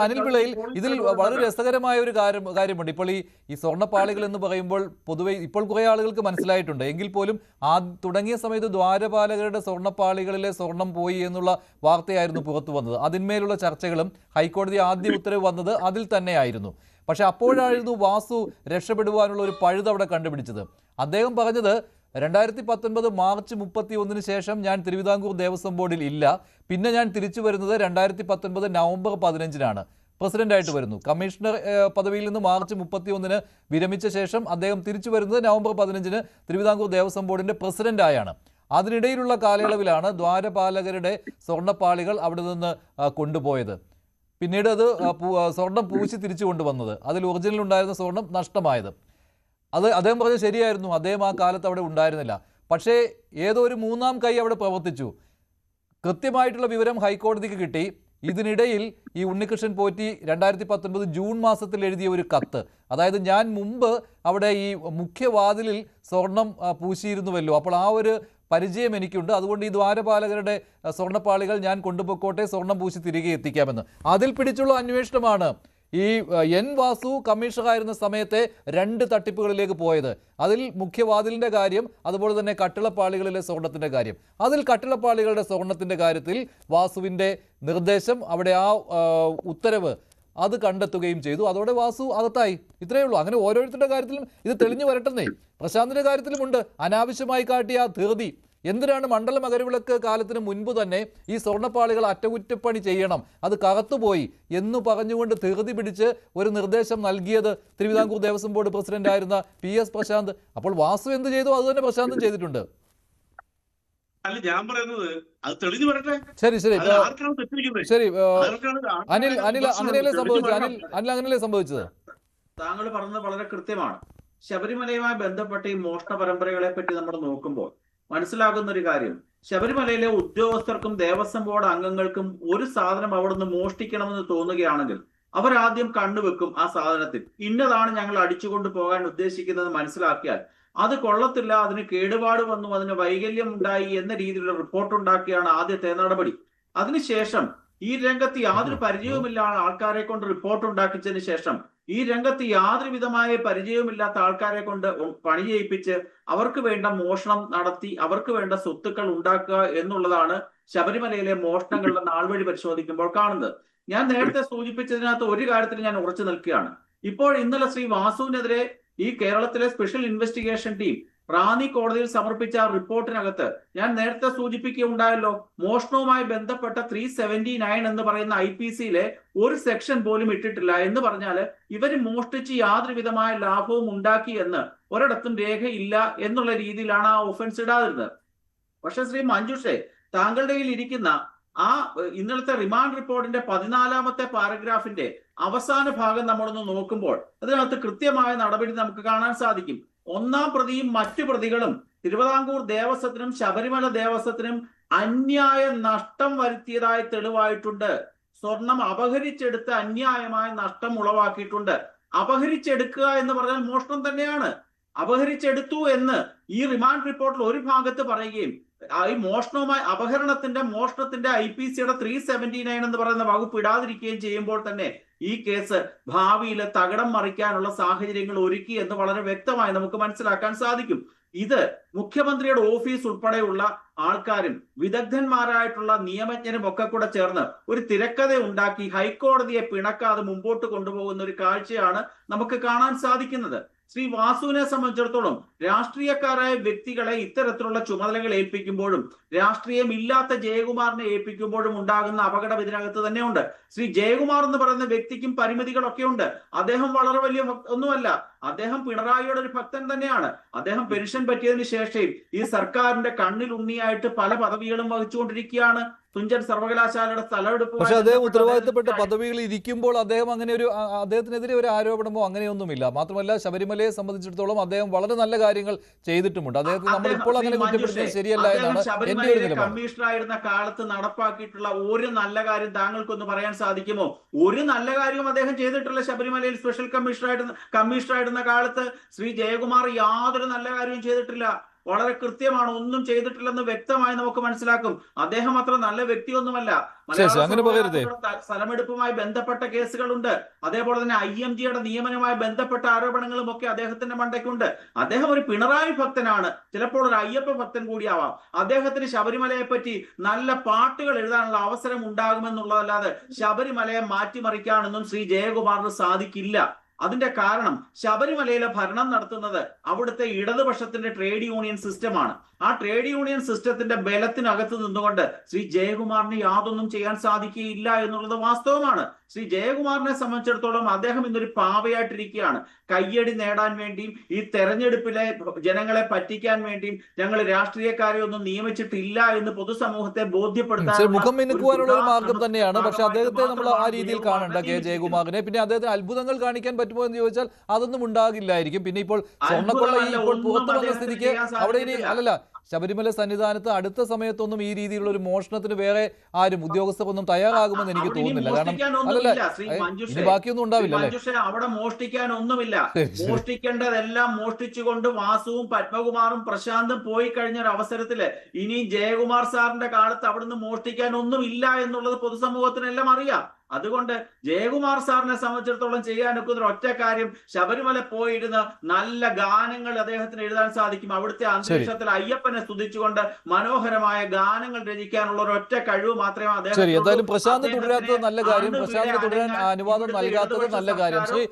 അനിൽ പിള്ളയിൽ ഇതിൽ വളരെ രസകരമായ ഒരു കാര്യമുണ്ട്. ഇപ്പോൾ ഈ സ്വർണ്ണപ്പാളികൾ എന്ന് പറയുമ്പോൾ പൊതുവെ ഇപ്പോൾ കുറേ ആളുകൾക്ക് മനസ്സിലായിട്ടുണ്ട്. എങ്കിൽ പോലും തുടങ്ങിയ സമയത്ത് ദ്വാരപാലകരുടെ സ്വർണ്ണപ്പാളികളിലെ സ്വർണം പോയി എന്നുള്ള വാർത്തയായിരുന്നു പുറത്തു വന്നത്. അതിന്മേലുള്ള ചർച്ചകളും ഹൈക്കോടതി ആദ്യ ഉത്തരവ് വന്നത് അതിൽ തന്നെയായിരുന്നു. പക്ഷെ അപ്പോഴായിരുന്നു വാസു രക്ഷപ്പെടുവാനുള്ള ഒരു പഴുത് അവിടെ കണ്ടുപിടിച്ചത്. അദ്ദേഹം പറഞ്ഞത് 2019 മാർച്ച് 31 ശേഷം ഞാൻ തിരുവിതാംകൂർ ദേവസ്വം ബോർഡിൽ ഇല്ല. പിന്നെ ഞാൻ തിരിച്ചു വരുന്നത് 2019 നവംബർ 15 പ്രസിഡന്റായിട്ട് വരുന്നു. കമ്മീഷണർ പദവിയിൽ നിന്ന് മാർച്ച് 31 വിരമിച്ച ശേഷം അദ്ദേഹം തിരിച്ചു വരുന്നത് നവംബർ 15 തിരുവിതാംകൂർ ദേവസ്വം ബോർഡിന്റെ പ്രസിഡന്റായാണ്. അതിനിടയിലുള്ള കാലയളവിലാണ് ദ്വാരപാലകരുടെ സ്വർണ്ണപ്പാളികൾ അവിടെ നിന്ന് കൊണ്ടുപോയത്. പിന്നീട് അത് സ്വർണം പൂശി തിരിച്ചു കൊണ്ടുവന്നത്, അതിൽ ഒറിജിനൽ ഉണ്ടായിരുന്ന സ്വർണം നഷ്ടമായത്. അത് അദ്ദേഹം പറഞ്ഞത് ശരിയായിരുന്നു. അദ്ദേഹം ആ കാലത്ത് അവിടെ ഉണ്ടായിരുന്നില്ല. പക്ഷേ ഏതോ ഒരു മൂന്നാം കൈ അവിടെ പ്രവർത്തിച്ചു. കൃത്യമായിട്ടുള്ള വിവരം ഹൈക്കോടതിക്ക് കിട്ടി. ഇതിനിടയിൽ ഈ ഉണ്ണികൃഷ്ണൻ പോറ്റി 2019 ജൂൺ മാസത്തിൽ എഴുതിയ ഒരു കത്ത്, അതായത് ഞാൻ മുമ്പ് അവിടെ ഈ മുഖ്യവാതിലിൽ സ്വർണം പൂശിയിരുന്നുവല്ലോ, അപ്പോൾ ആ ഒരു പരിചയം എനിക്കുണ്ട്, അതുകൊണ്ട് ഈ ദ്വാരപാലകരുടെ സ്വർണ്ണപ്പാളികൾ ഞാൻ കൊണ്ടുപോയിക്കോട്ടെ, സ്വർണം പൂശി തിരികെ എത്തിക്കാമെന്ന്. അതിൽ പിടിച്ചുള്ള അന്വേഷണമാണ് ഈ എൻ വാസു കമ്മീഷണറായിരുന്ന സമയത്തെ 2 തട്ടിപ്പുകളിലേക്ക് പോയത്. അതിൽ മുഖ്യവാതിലിൻ്റെ കാര്യം, അതുപോലെ തന്നെ കട്ടിളപ്പാളികളിലെ സ്വർണത്തിൻ്റെ കാര്യം. അതിൽ കട്ടിളപ്പാളികളുടെ സ്വർണത്തിൻ്റെ കാര്യത്തിൽ വാസുവിൻ്റെ നിർദ്ദേശം, അവിടെ ആ ഉത്തരവ് അത് കണ്ടെത്തുകയും ചെയ്തു. അതോടെ വാസു അകത്തായി. ഇത്രയേ ഉള്ളൂ. അങ്ങനെ ഓരോരുത്തരുടെ കാര്യത്തിലും ഇത് തെളിഞ്ഞു വരട്ടെന്നേ. പ്രശാന്തിൻ്റെ കാര്യത്തിലുമുണ്ട് അനാവശ്യമായി കാട്ടിയ ധൃതി. എന്തിനാണ് മണ്ഡല മകരവിളക്ക് കാലത്തിന് മുൻപ് തന്നെ ഈ സ്വർണ്ണപ്പാളികൾ അറ്റകുറ്റപ്പണി ചെയ്യണം, അത് കറുത്തുപോയി എന്ന് പറഞ്ഞുകൊണ്ട് ധൃതി പിടിച്ച് ഒരു നിർദ്ദേശം നൽകിയത് തിരുവിതാംകൂർ ദേവസ്വം ബോർഡ് പ്രസിഡന്റ് ആയിരുന്ന PS പ്രശാന്ത്. അപ്പോൾ വാസു എന്ത് ചെയ്തു അത് തന്നെ പ്രശാന്തും ചെയ്തിട്ടുണ്ട്. അല്ല, ഞാൻ പറയുന്നത് അത് തെളിഞ്ഞു വരട്ടെ. ശരി ശരി ശരി അനിൽ അങ്ങനെയല്ലേ സംഭവിച്ചത്? അനിൽ അങ്ങനെയല്ലേ സംഭവിച്ചത്? താങ്കൾ പറഞ്ഞത് വളരെ കൃത്യമാണ്. ശബരിമലയുമായി ബന്ധപ്പെട്ട ഈ മോഷണ പരമ്പരകളെ പറ്റി നമ്മൾ നോക്കുമ്പോൾ മനസ്സിലാകുന്ന ഒരു കാര്യം, ശബരിമലയിലെ ഉദ്യോഗസ്ഥർക്കും ദേവസ്വം ബോർഡ് അംഗങ്ങൾക്കും ഒരു സാധനം അവിടുന്ന് മോഷ്ടിക്കണമെന്ന് തോന്നുകയാണെങ്കിൽ അവരാദ്യം കണ്ണുവെക്കും ആ സാധനത്തിൽ. ഇന്നതാണ് ഞങ്ങൾ അടിച്ചുകൊണ്ട് പോകാൻ ഉദ്ദേശിക്കുന്നത് മനസ്സിലാക്കിയാൽ അത് കൊള്ളത്തില്ല, അതിന് കേടുപാട് വന്നു, അതിന് വൈകല്യം ഉണ്ടായി എന്ന രീതിയിലുള്ള റിപ്പോർട്ട് ഉണ്ടാക്കിയാണ് ആദ്യത്തെ നടപടി. അതിനുശേഷം ഈ രംഗത്ത് യാതൊരു പരിചയവുമില്ലാത്ത ആൾക്കാരെ കൊണ്ട് റിപ്പോർട്ട് ഉണ്ടാക്കിച്ചതിന് ശേഷം ഈ രംഗത്ത് യാതൊരു വിധമായ പരിചയവുമില്ലാത്ത ആൾക്കാരെ കൊണ്ട് പണി ചെയ്യിപ്പിച്ച് അവർക്ക് വേണ്ട മോഷണം നടത്തി അവർക്ക് വേണ്ട സ്വത്തുക്കൾ ഉണ്ടാക്കുക എന്നുള്ളതാണ് ശബരിമലയിലെ മോഷണങ്ങളുടെ നാൾവഴി പരിശോധിക്കുമ്പോൾ കാണുന്നത്. ഞാൻ നേരത്തെ സൂചിപ്പിച്ചതിനകത്ത് ഒരു കാര്യത്തിൽ ഞാൻ ഉറച്ചു നിൽക്കുകയാണ്. ഇപ്പോൾ ഇന്നലെ ശ്രീ വാസുവിനെതിരെ ഈ കേരളത്തിലെ സ്പെഷ്യൽ ഇൻവെസ്റ്റിഗേഷൻ ടീം റാന്നി കോടതിയിൽ സമർപ്പിച്ച റിപ്പോർട്ടിനകത്ത് ഞാൻ നേരത്തെ സൂചിപ്പിക്കുകയുണ്ടായല്ലോ, മോഷണവുമായി ബന്ധപ്പെട്ട 379 എന്ന് പറയുന്ന IPCയിലെ ഒരു സെക്ഷൻ പോലും ഇട്ടിട്ടില്ല. എന്ന് പറഞ്ഞാൽ ഇവർ മോഷ്ടിച്ച് യാതൊരു വിധമായ ലാഭവും ഉണ്ടാക്കി എന്ന് ഒരിടത്തും രേഖയില്ല എന്നുള്ള രീതിയിലാണ് ആ ഒഫൻസ് ഇടാതിരുന്നത്. പക്ഷെ ശ്രീ മഞ്ജുഷേ, താങ്കളുടെ കയ്യിൽ ഇരിക്കുന്ന ആ ഇന്നലത്തെ റിമാൻഡ് റിപ്പോർട്ടിന്റെ 14ാമത്തെ പാരഗ്രാഫിന്റെ അവസാന ഭാഗം നമ്മളൊന്ന് നോക്കുമ്പോൾ അതിനകത്ത് കൃത്യമായ നടപടി നമുക്ക് കാണാൻ സാധിക്കും. 1-ാം പ്രതിയും മറ്റു പ്രതികളും തിരുവിതാംകൂർ ദേവസ്വത്തിനും ശബരിമല ദേവസ്വത്തിനും അന്യായ നഷ്ടം വരുത്തിയതായി തെളിവായിട്ടുണ്ട്. സ്വർണം അപഹരിച്ചെടുത്ത് അന്യായമായ നഷ്ടം ഉളവാക്കിയിട്ടുണ്ട്. അപഹരിച്ചെടുക്കുക എന്ന് പറഞ്ഞാൽ മോഷണം തന്നെയാണ്. അപഹരിച്ചെടുത്തു എന്ന് ഈ റിമാൻഡ് റിപ്പോർട്ടിൽ ഒരു ഭാഗത്ത് പറയുകയും ഈ മോഷണത്തിന്റെ IPCയുടെ 379 എന്ന് പറയുന്ന വകുപ്പ് ഇടാതിരിക്കുകയും ചെയ്യുമ്പോൾ തന്നെ ഈ കേസ് ഭാവിയിൽ തകിടം മറിക്കാനുള്ള സാഹചര്യങ്ങൾ ഒരുക്കി എന്ന് വളരെ വ്യക്തമായി നമുക്ക് മനസ്സിലാക്കാൻ സാധിക്കും. ഇത് മുഖ്യമന്ത്രിയുടെ ഓഫീസ് ഉൾപ്പെടെയുള്ള ആൾക്കാരും വിദഗ്ധന്മാരായിട്ടുള്ള നിയമജ്ഞരും ഒക്കെ കൂടെ ചേർന്ന് ഒരു തിരക്കഥ ഉണ്ടാക്കി ഹൈക്കോടതിയെ പിണക്കാതെ മുമ്പോട്ട് കൊണ്ടുപോകുന്ന ഒരു കാഴ്ചയാണ് നമുക്ക് കാണാൻ സാധിക്കുന്നത്. ശ്രീ വാസുവിനെ സംബന്ധിച്ചിടത്തോളം രാഷ്ട്രീയക്കാരായ വ്യക്തികളെ ഇത്തരത്തിലുള്ള ചുമതലകൾ ഏൽപ്പിക്കുമ്പോഴും രാഷ്ട്രീയമില്ലാത്ത ജയകുമാറിനെ ഏൽപ്പിക്കുമ്പോഴും ഉണ്ടാകുന്ന അപകടം ഇതിനകത്ത് തന്നെയുണ്ട്. ശ്രീ ജയകുമാർ എന്ന് പറയുന്ന വ്യക്തിക്കും പരിമിതികളൊക്കെ ഉണ്ട്. അദ്ദേഹം വളരെ വലിയ ഒന്നുമല്ല. അദ്ദേഹം പിണറായിയുടെ ഒരു ഭക്തൻ തന്നെയാണ്. അദ്ദേഹം പെൻഷൻ പറ്റിയതിനു ശേഷം ഈ സർക്കാരിന്റെ കണ്ണിൽ ഉണ്ണിയായിട്ട് പല പദവികളും വഹിച്ചുകൊണ്ടിരിക്കുകയാണ്. തുഞ്ചൻ സർവകലാശാലയുടെ സ്ഥലമെടുപ്പ്. പക്ഷെ അദ്ദേഹം ഉത്തരവാദിത്തപ്പെട്ട പദവികളിൽ ഇരിക്കുമ്പോൾ അദ്ദേഹത്തിനെതിരെ ഒരു ആരോപണമോ അങ്ങനെയൊന്നുമില്ല. മാത്രമല്ല ശബരിമലയെ സംബന്ധിച്ചിടത്തോളം അദ്ദേഹം വളരെ നല്ല കാര്യങ്ങൾ ചെയ്തിട്ടുമുണ്ട്. അദ്ദേഹത്തെ നമ്മൾ ഇപ്പോൾ അങ്ങനെ കുറ്റപ്പെടുത്തുന്നത് ശരിയല്ല എന്നാണ് എന്റെ ഒരു നിലപാട്. കമ്മീഷണറായിരുന്ന കാലത്ത് നടപ്പാക്കിയിട്ടുള്ള ഒരു നല്ല കാര്യം താങ്കൾക്കൊന്ന് പറയാൻ സാധിക്കുമോ? ഒരു നല്ല കാര്യവും അദ്ദേഹം ചെയ്തിട്ടില്ല. ശബരിമലയിൽ സ്പെഷ്യൽ കമ്മീഷണറായിരുന്ന കാലത്ത് ശ്രീ ജയകുമാർ യാതൊരു നല്ല കാര്യവും ചെയ്തിട്ടില്ല. വളരെ കൃത്യമാണ്. ഒന്നും ചെയ്തിട്ടില്ലെന്ന് വ്യക്തമായി നമുക്ക് മനസ്സിലാക്കും. അദ്ദേഹം അത്ര നല്ല വ്യക്തിയൊന്നുമല്ല. അങ്ങനെ പറയരുതേ. സ്ഥലമെടുപ്പുമായി ബന്ധപ്പെട്ട കേസുകളുണ്ട്. അതേപോലെ തന്നെ IMG-യുടെ നിയമനവുമായി ബന്ധപ്പെട്ട ആരോപണങ്ങളും ഒക്കെ അദ്ദേഹത്തിന്റെ മണ്ടയ്ക്കുണ്ട്. അദ്ദേഹം ഒരു പിണറായി ഭക്തനാണ്, ചിലപ്പോൾ ഒരു അയ്യപ്പ ഭക്തൻ കൂടിയാവാം. അദ്ദേഹത്തിന് ശബരിമലയെ പറ്റി നല്ല പാട്ടുകൾ എഴുതാനുള്ള അവസരം ഉണ്ടാകുമെന്നുള്ളതല്ലാതെ ശബരിമലയെ മാറ്റിമറിക്കാനൊന്നും ശ്രീ ജയകുമാറിന് സാധിക്കില്ല. അതിന്റെ കാരണം ശബരിമലയിലെ ഭരണം നടത്തുന്നത് അവിടുത്തെ ഇടതുപക്ഷത്തിന്റെ ട്രേഡ് യൂണിയൻ സിസ്റ്റമാണ്. ആ ട്രേഡ് യൂണിയൻ സിസ്റ്റത്തിന്റെ ബലത്തിനകത്ത് നിന്നുകൊണ്ട് ശ്രീ ജയകുമാറിന് യാതൊന്നും ചെയ്യാൻ സാധിക്കുകയില്ല എന്നുള്ളത് വാസ്തവമാണ്. ശ്രീ ജയകുമാറിനെ സംബന്ധിച്ചിടത്തോളം അദ്ദേഹം ഇന്നൊരു പാവയായിട്ടിരിക്കുകയാണ്. കയ്യടി നേടാൻ വേണ്ടിയും ഈ തെരഞ്ഞെടുപ്പിലെ ജനങ്ങളെ പറ്റിക്കാൻ വേണ്ടിയും ഞങ്ങൾ രാഷ്ട്രീയക്കാരെ ഒന്നും നിയമിച്ചിട്ടില്ല എന്ന് പൊതുസമൂഹത്തെ ബോധ്യപ്പെടുത്താൻ മുഖം മിനുക്കുവാനുള്ള ഒരു മാർഗം തന്നെയാണ്. പക്ഷെ അദ്ദേഹത്തെ നമ്മൾ ആ രീതിയിൽ കാണണ്ട കെ ജയകുമാറിനെ. പിന്നെ അദ്ദേഹത്തിന് അത്ഭുതങ്ങൾ കാണിക്കാൻ പറ്റുമോ എന്ന് ചോദിച്ചാൽ അതൊന്നും ഉണ്ടാകില്ലായിരിക്കും. പിന്നെ ഇപ്പോൾ സ്വർണ്ണക്കൊള്ള ഇപ്പോൾ പുറത്തു വന്ന സ്ഥിതിക്ക് അവിടെ ഇനി അല്ലല്ല, ശബരിമല സന്നിധാനത്ത് അടുത്ത സമയത്തൊന്നും ഈ രീതിയിലുള്ള ഒരു മോഷണത്തിന് വേറെ ആരും ഉദ്യോഗസ്ഥർക്കൊന്നും തയ്യാറാകുമെന്ന് എനിക്ക് തോന്നുന്നില്ല. കാരണം അല്ലല്ല, ഇനി ബാക്കിയൊന്നും ഉണ്ടാവില്ല അല്ലേ? അവിടെ മോഷ്ടിക്കാനൊന്നുമില്ല. മോഷ്ടിക്കേണ്ടതെല്ലാം മോഷ്ടിച്ചുകൊണ്ട് വാസുവും പത്മകുമാറും പ്രശാന്തും പോയി കഴിഞ്ഞ ഒരു അവസരത്തില് ഇനി ജയകുമാർ സാറിന്റെ കാലത്ത് അവിടുന്ന് മോഷ്ടിക്കാൻ ഒന്നുമില്ല എന്നുള്ളത് പൊതുസമൂഹത്തിനെല്ലാം അറിയാം. അതുകൊണ്ട് ജയകുമാർ സാറിനെ സംബന്ധിച്ചിടത്തോളം ചെയ്യാൻ ഒക്കുന്ന ഒറ്റ കാര്യം, ശബരിമല പോയിരുന്ന് നല്ല ഗാനങ്ങൾ അദ്ദേഹത്തിന് എഴുതാൻ സാധിക്കും. അവിടുത്തെ അന്തരീക്ഷത്തിൽ അയ്യപ്പനെ സ്തുതിച്ചുകൊണ്ട് മനോഹരമായ ഗാനങ്ങൾ രചിക്കാനുള്ള ഒരു ഒറ്റ കഴിവ് മാത്രമേ അദ്ദേഹം. ശരി, എന്തായാലും പ്രശാന്ത് തുടരാത്തത് നല്ല കാര്യം, പ്രശാന്തിന് തുടരാൻ അനുവാദം നൽകാത്തത് നല്ല കാര്യം. ശ്രീ